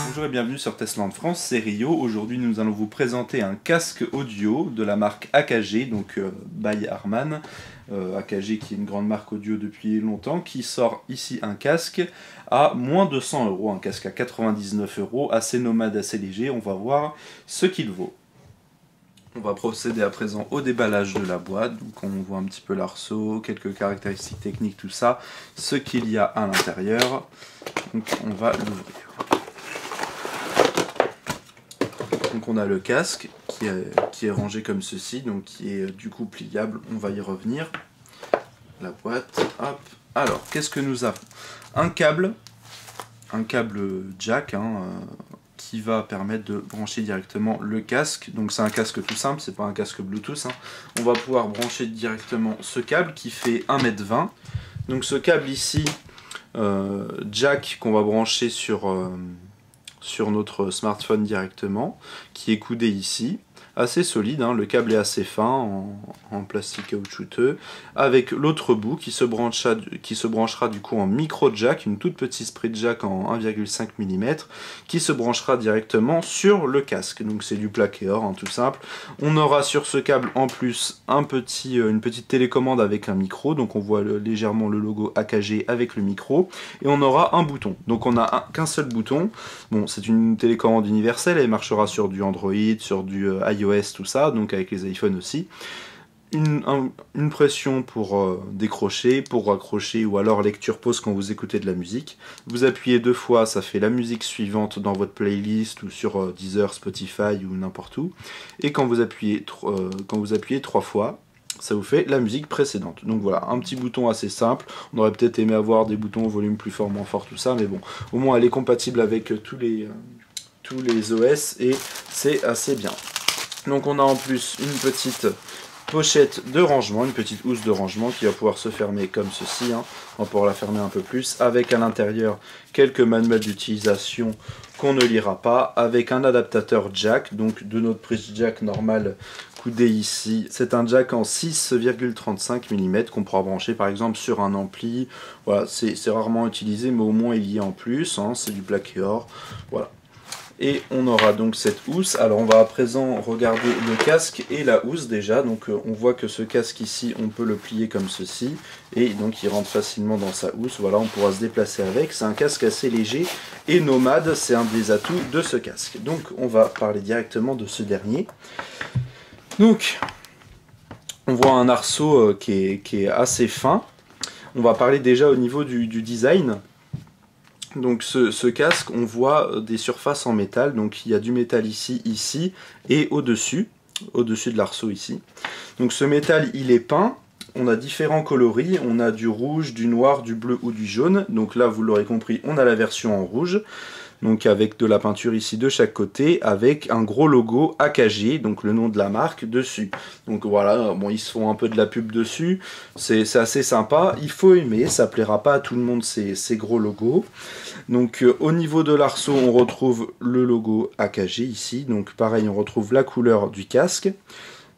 Bonjour et bienvenue sur Tesland France, c'est Rio. Aujourd'hui nous allons vous présenter un casque audio de la marque AKG, donc by Harman. AKG qui est une grande marque audio depuis longtemps, qui sort ici un casque à moins de 100 €, un casque à 99 €, assez nomade, assez léger. On va voir ce qu'il vaut. On va procéder à présent au déballage de la boîte, donc on voit un petit peu l'arceau, quelques caractéristiques techniques, tout ça, ce qu'il y a à l'intérieur. Donc on va l'ouvrir. Donc on a le casque qui est rangé comme ceci, donc qui est du coup pliable, on va y revenir. La boîte, hop. Alors, qu'est-ce que nous avons? Un câble jack qui va permettre de brancher directement le casque. Donc c'est un casque tout simple, c'est pas un casque Bluetooth. On va pouvoir brancher directement ce câble qui fait 1,20 m. Donc ce câble ici, jack qu'on va brancher sur notre smartphone directement, qui est coudé ici, assez solide, le câble est assez fin, en plastique caoutchouteux, avec l'autre bout qui se branchera du coup en micro jack, une toute petite sprit jack en 1,5 mm, qui se branchera directement sur le casque. Donc c'est du plaqué or, tout simple. On aura sur ce câble en plus une petite télécommande avec un micro, donc on voit légèrement le logo AKG avec le micro, et on aura un bouton. Donc on n'a qu'un seul bouton. Bon, c'est une télécommande universelle, elle marchera sur du Android, sur du iOS, tout ça, donc avec les iPhones aussi. Une pression pour décrocher, pour raccrocher, ou alors lecture pause quand vous écoutez de la musique. Vous appuyez 2 fois, ça fait la musique suivante dans votre playlist ou sur Deezer, Spotify ou n'importe où. Et quand vous appuyez 3 fois, ça vous fait la musique précédente. Donc voilà, un petit bouton assez simple. On aurait peut-être aimé avoir des boutons au volume plus fort, moins fort, tout ça, mais bon, au moins elle est compatible avec tous les OS et c'est assez bien. Donc on a en plus une petite pochette de rangement, une petite housse de rangement qui va pouvoir se fermer comme ceci. On va pouvoir la fermer un peu plus, avec à l'intérieur quelques manuels d'utilisation qu'on ne lira pas, avec un adaptateur jack, donc de notre prise jack normale coudée ici. C'est un jack en 6,35 mm qu'on pourra brancher par exemple sur un ampli. Voilà, c'est rarement utilisé, mais au moins il y est en plus, c'est du plaqué or. Voilà. Et on aura donc cette housse. Alors on va à présent regarder le casque et la housse déjà. Donc on voit que ce casque ici, on peut le plier comme ceci. Et donc il rentre facilement dans sa housse. Voilà, on pourra se déplacer avec. C'est un casque assez léger et nomade. C'est un des atouts de ce casque. Donc on va parler directement de ce dernier. Donc on voit un arceau qui est assez fin. On va parler déjà au niveau du design. Donc ce casque, on voit des surfaces en métal, donc il y a du métal ici et au-dessus de l'arceau ici. Donc ce métal il est peint, on a différents coloris, on a du rouge, du noir, du bleu ou du jaune. Donc là vous l'aurez compris, on a la version en rouge. Donc avec de la peinture ici de chaque côté, avec un gros logo AKG, donc le nom de la marque dessus. Donc voilà, bon, ils se font un peu de la pub dessus, c'est assez sympa, il faut aimer, ça plaira pas à tout le monde ces gros logos. Donc au niveau de l'arceau, on retrouve le logo AKG ici, donc pareil, on retrouve la couleur du casque.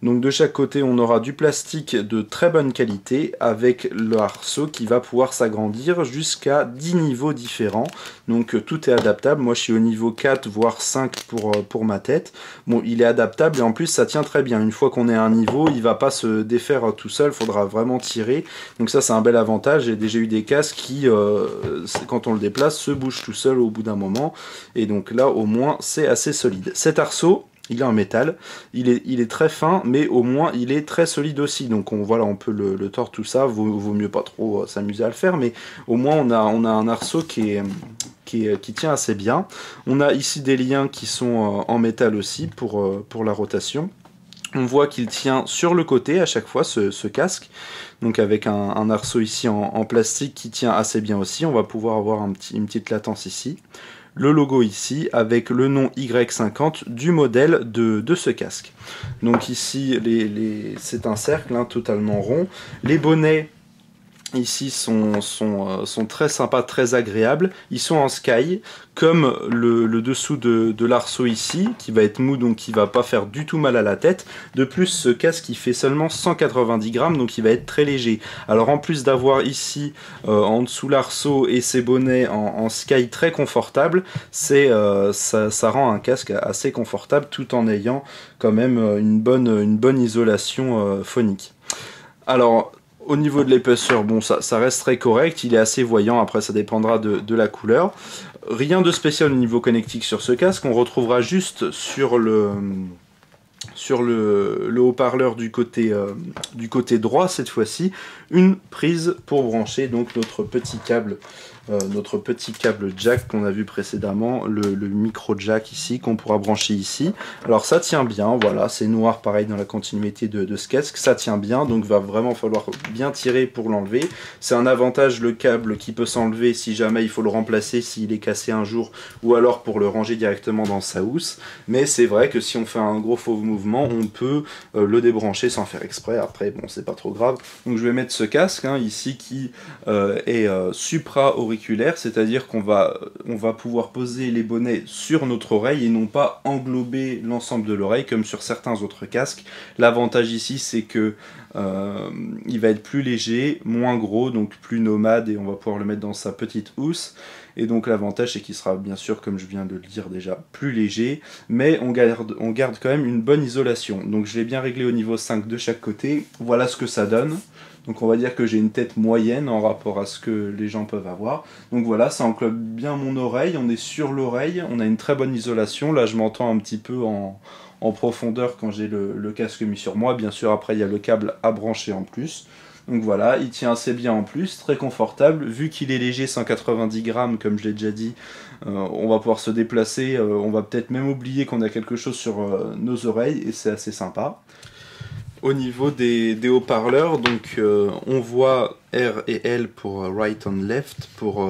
Donc de chaque côté on aura du plastique de très bonne qualité avec l'arceau qui va pouvoir s'agrandir jusqu'à 10 niveaux différents. Donc tout est adaptable, moi je suis au niveau 4 voire 5 pour ma tête. Bon, il est adaptable et en plus ça tient très bien. Une fois qu'on est à un niveau, il va pas se défaire tout seul, il faudra vraiment tirer. Donc ça c'est un bel avantage. J'ai déjà eu des casques qui quand on le déplace se bougent tout seul au bout d'un moment. Et donc là au moins c'est assez solide. Cet arceau, il est en métal, il est très fin, mais au moins il est très solide aussi. Donc voilà, on peut le tordre tout ça, vaut mieux pas trop s'amuser à le faire, mais au moins on a un arceau qui tient assez bien. On a ici des liens qui sont en métal aussi pour la rotation. On voit qu'il tient sur le côté à chaque fois ce casque, donc avec un arceau ici en plastique qui tient assez bien aussi. On va pouvoir avoir une petite latence ici. Le logo ici avec le nom Y50 du modèle de ce casque. Donc ici c'est un cercle totalement rond. Les bonnets ici sont très sympas, très agréables. Ils sont en sky, comme le dessous de l'arceau ici, qui va être mou, donc qui va pas faire du tout mal à la tête. De plus, ce casque il fait seulement 190 grammes, donc il va être très léger. Alors en plus d'avoir ici en dessous l'arceau et ses bonnets en sky très confortable, ça rend un casque assez confortable tout en ayant quand même une bonne isolation phonique. Alors, au niveau de l'épaisseur, bon, ça reste très correct, il est assez voyant, après ça dépendra de la couleur. Rien de spécial au niveau connectique sur ce casque, on retrouvera juste sur le haut-parleur du côté droit cette fois-ci, une prise pour brancher donc notre petit câble jack qu'on a vu précédemment, le micro jack ici qu'on pourra brancher ici. Alors ça tient bien, voilà, c'est noir pareil dans la continuité de ce casque, ça tient bien, donc va vraiment falloir bien tirer pour l'enlever. C'est un avantage le câble qui peut s'enlever si jamais il faut le remplacer s'il est cassé un jour, ou alors pour le ranger directement dans sa housse, mais c'est vrai que si on fait un gros faux mouvement, on peut le débrancher sans faire exprès. Après bon, c'est pas trop grave. Donc je vais mettre ce casque ici qui est supra-auriculaire, c'est-à-dire qu'on va pouvoir poser les bonnets sur notre oreille et non pas englober l'ensemble de l'oreille comme sur certains autres casques. L'avantage ici c'est que il va être plus léger, moins gros, donc plus nomade, et on va pouvoir le mettre dans sa petite housse. Et donc l'avantage c'est qu'il sera bien sûr, comme je viens de le dire déjà, plus léger, mais on garde quand même une bonne isolation. Donc je l'ai bien réglé au niveau 5 de chaque côté, voilà ce que ça donne. Donc on va dire que j'ai une tête moyenne en rapport à ce que les gens peuvent avoir. Donc voilà, ça englobe bien mon oreille, on est sur l'oreille, on a une très bonne isolation. Là je m'entends un petit peu en profondeur quand j'ai le casque mis sur moi. Bien sûr après il y a le câble à brancher en plus. Donc voilà, il tient assez bien en plus, très confortable. Vu qu'il est léger, 190 grammes comme je l'ai déjà dit, on va pouvoir se déplacer, on va peut-être même oublier qu'on a quelque chose sur nos oreilles et c'est assez sympa. Au niveau des haut-parleurs, donc on voit R et L pour right and left, pour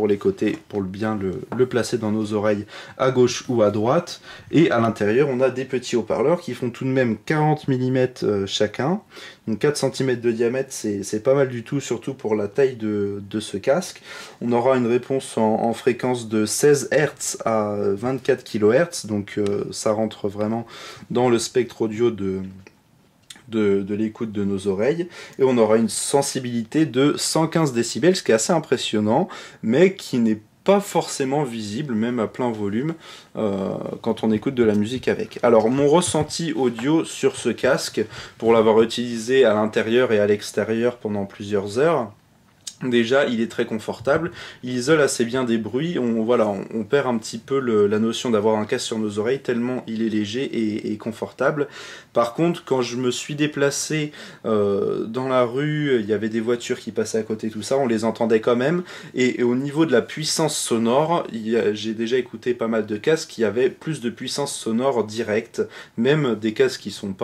les côtés, pour bien le placer dans nos oreilles à gauche ou à droite. Et à l'intérieur, on a des petits haut-parleurs qui font tout de même 40 mm chacun. Donc 4 cm de diamètre, c'est pas mal du tout, surtout pour la taille de ce casque. On aura une réponse en fréquence de 16 Hz à 24 kHz, donc ça rentre vraiment dans le spectre audio de l'écoute de nos oreilles, et on aura une sensibilité de 115 décibels, ce qui est assez impressionnant, mais qui n'est pas forcément visible, même à plein volume, quand on écoute de la musique avec. Alors mon ressenti audio sur ce casque, pour l'avoir utilisé à l'intérieur et à l'extérieur pendant plusieurs heures, déjà, il est très confortable, il isole assez bien des bruits, on perd un petit peu la notion d'avoir un casque sur nos oreilles tellement il est léger et confortable. Par contre, quand je me suis déplacé dans la rue, il y avait des voitures qui passaient à côté, tout ça, on les entendait quand même, et au niveau de la puissance sonore, j'ai déjà écouté pas mal de casques qui avaient plus de puissance sonore directe, même des casques qui n'ont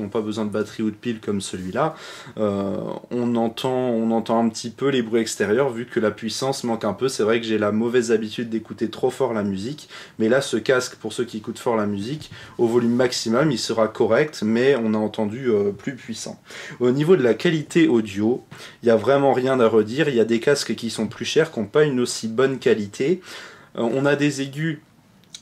pas besoin de batterie ou de pile comme celui-là, on entend un petit peu les bruits extérieurs vu que la puissance manque un peu. C'est vrai que j'ai la mauvaise habitude d'écouter trop fort la musique, mais là ce casque, pour ceux qui écoutent fort la musique, au volume maximum il sera correct, mais on a entendu plus puissant. Au niveau de la qualité audio, il n'y a vraiment rien à redire. Il y a des casques qui sont plus chers, qui n'ont pas une aussi bonne qualité. On a des aigus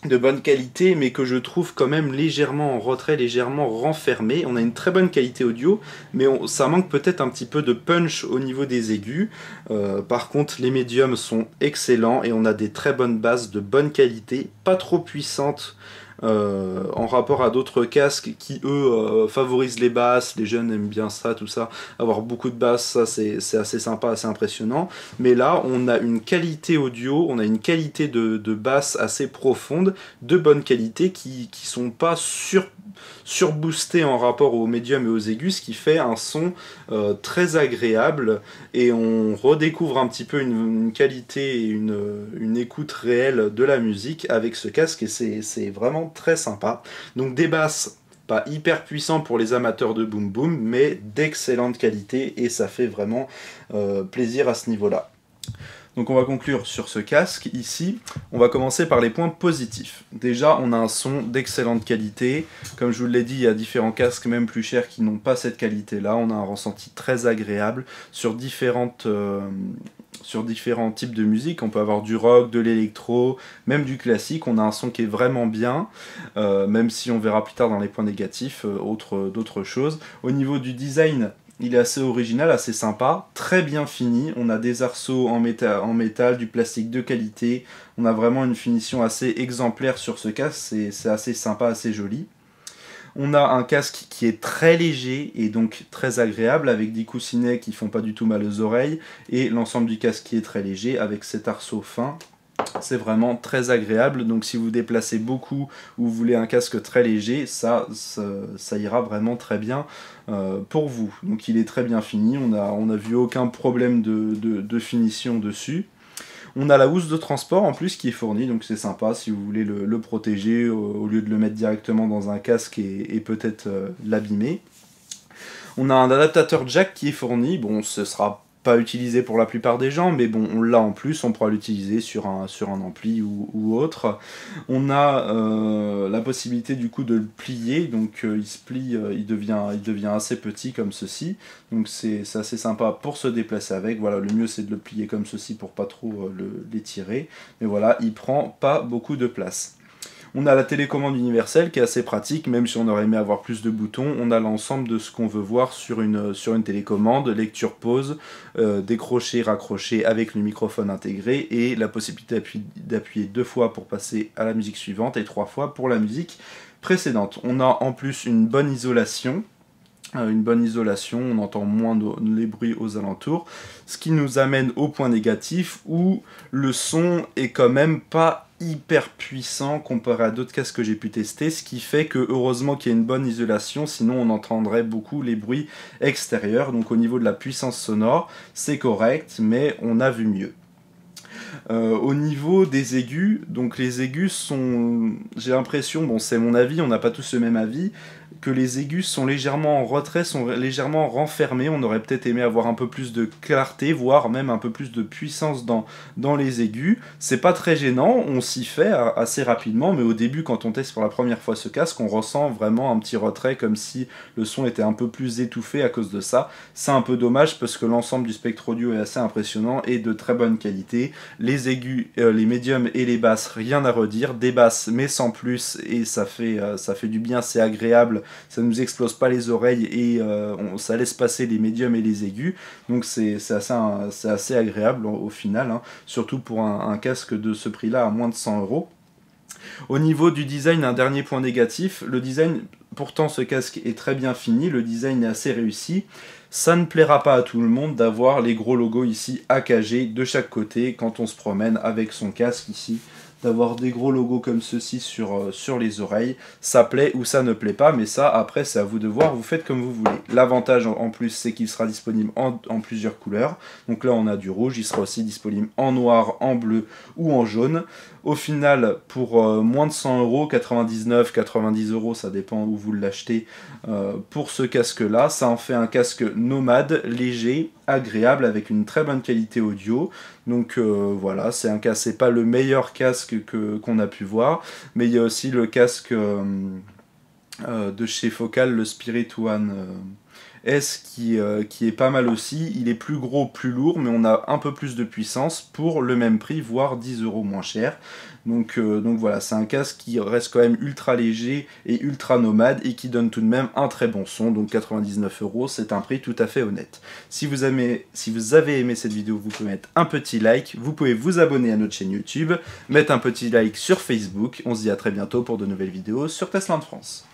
de bonne qualité, mais que je trouve quand même légèrement en retrait, légèrement renfermé. On a une très bonne qualité audio, mais ça manque peut-être un petit peu de punch au niveau des aigus. Par contre, les médiums sont excellents et on a des très bonnes basses de bonne qualité, pas trop puissantes, en rapport à d'autres casques qui eux favorisent les basses. Les jeunes aiment bien ça, tout ça, avoir beaucoup de basses, ça c'est assez sympa, assez impressionnant. Mais là on a une qualité audio, on a une qualité de basse assez profonde, de bonne qualité, qui sont pas surboostés en rapport aux médiums et aux aigus, ce qui fait un son très agréable, et on redécouvre un petit peu une qualité et une écoute réelle de la musique avec ce casque, et c'est vraiment très sympa. Donc des basses pas hyper puissants pour les amateurs de boom boom, mais d'excellente qualité, et ça fait vraiment plaisir à ce niveau là. Donc on va conclure sur ce casque ici. On va commencer par les points positifs. Déjà, on a un son d'excellente qualité. Comme je vous l'ai dit, il y a différents casques, même plus chers, qui n'ont pas cette qualité-là. On a un ressenti très agréable sur différents types de musique. On peut avoir du rock, de l'électro, même du classique. On a un son qui est vraiment bien, même si on verra plus tard dans les points négatifs d'autres choses. Au niveau du design, il est assez original, assez sympa, très bien fini. On a des arceaux en métal, du plastique de qualité. On a vraiment une finition assez exemplaire sur ce casque, c'est assez sympa, assez joli. On a un casque qui est très léger et donc très agréable, avec des coussinets qui font pas du tout mal aux oreilles, et l'ensemble du casque qui est très léger, avec cet arceau fin. C'est vraiment très agréable, donc si vous vous déplacez beaucoup ou vous voulez un casque très léger, ça ira vraiment très bien pour vous. Donc il est très bien fini, on a vu aucun problème de finition dessus. On a la housse de transport en plus qui est fournie, donc c'est sympa si vous voulez le protéger au lieu de le mettre directement dans un casque et peut-être l'abîmer. On a un adaptateur jack qui est fourni, bon ce sera pas utilisé pour la plupart des gens, mais bon, on l'a en plus, on pourra l'utiliser sur un ampli ou autre. On a la possibilité du coup de le plier, donc il se plie, il devient assez petit comme ceci, donc c'est assez sympa pour se déplacer avec. Voilà, le mieux c'est de le plier comme ceci pour pas trop l'étirer, mais voilà, il prend pas beaucoup de place. On a la télécommande universelle qui est assez pratique, même si on aurait aimé avoir plus de boutons. On a l'ensemble de ce qu'on veut voir sur une télécommande, lecture pause, décrocher, raccrocher avec le microphone intégré et la possibilité d'appuyer 2 fois pour passer à la musique suivante et 3 fois pour la musique précédente. On a en plus une bonne isolation. On entend moins les bruits aux alentours, ce qui nous amène au point négatif où le son est quand même pas hyper puissant comparé à d'autres casques que j'ai pu tester, ce qui fait que heureusement qu'il y a une bonne isolation, sinon on entendrait beaucoup les bruits extérieurs. Donc au niveau de la puissance sonore, c'est correct, mais on a vu mieux. Au niveau des aigus, donc les aigus sont, j'ai l'impression, bon c'est mon avis, on n'a pas tous le même avis, que les aigus sont légèrement en retrait, sont légèrement renfermés. On aurait peut-être aimé avoir un peu plus de clarté, voire même un peu plus de puissance dans les aigus. C'est pas très gênant, on s'y fait assez rapidement, mais au début, quand on teste pour la première fois ce casque, on ressent vraiment un petit retrait, comme si le son était un peu plus étouffé à cause de ça. C'est un peu dommage, parce que l'ensemble du spectre audio est assez impressionnant et de très bonne qualité. Les aigus, les médiums et les basses, rien à redire. Des basses, mais sans plus, et ça fait du bien, c'est agréable. Ça nous explose pas les oreilles et ça laisse passer les médiums et les aigus, donc c'est assez agréable au final, hein, surtout pour un casque de ce prix là à moins de 100 €. Au niveau du design, un dernier point négatif, le design, pourtant ce casque est très bien fini, le design est assez réussi. Ça ne plaira pas à tout le monde d'avoir les gros logos ici AKG de chaque côté quand on se promène avec son casque ici, d'avoir des gros logos comme ceci sur les oreilles. Ça plaît ou ça ne plaît pas, mais ça après c'est à vous de voir, vous faites comme vous voulez. L'avantage en plus c'est qu'il sera disponible en plusieurs couleurs, donc là on a du rouge, il sera aussi disponible en noir, en bleu ou en jaune. Au final, pour moins de 100 €, 99, 90 €, ça dépend où vous l'achetez, pour ce casque-là, ça en fait un casque nomade, léger, agréable, avec une très bonne qualité audio. Donc voilà, c'est pas le meilleur casque qu'on a pu voir, mais il y a aussi le casque de chez Focal, le Spirit One S qui est pas mal aussi. Il est plus gros, plus lourd, mais on a un peu plus de puissance pour le même prix, voire 10 € moins cher. Donc voilà, c'est un casque qui reste quand même ultra léger et ultra nomade et qui donne tout de même un très bon son. Donc 99 €, c'est un prix tout à fait honnête. Si vous avez aimé cette vidéo, vous pouvez mettre un petit like, vous pouvez vous abonner à notre chaîne YouTube, mettre un petit like sur Facebook. On se dit à très bientôt pour de nouvelles vidéos sur Tesla France.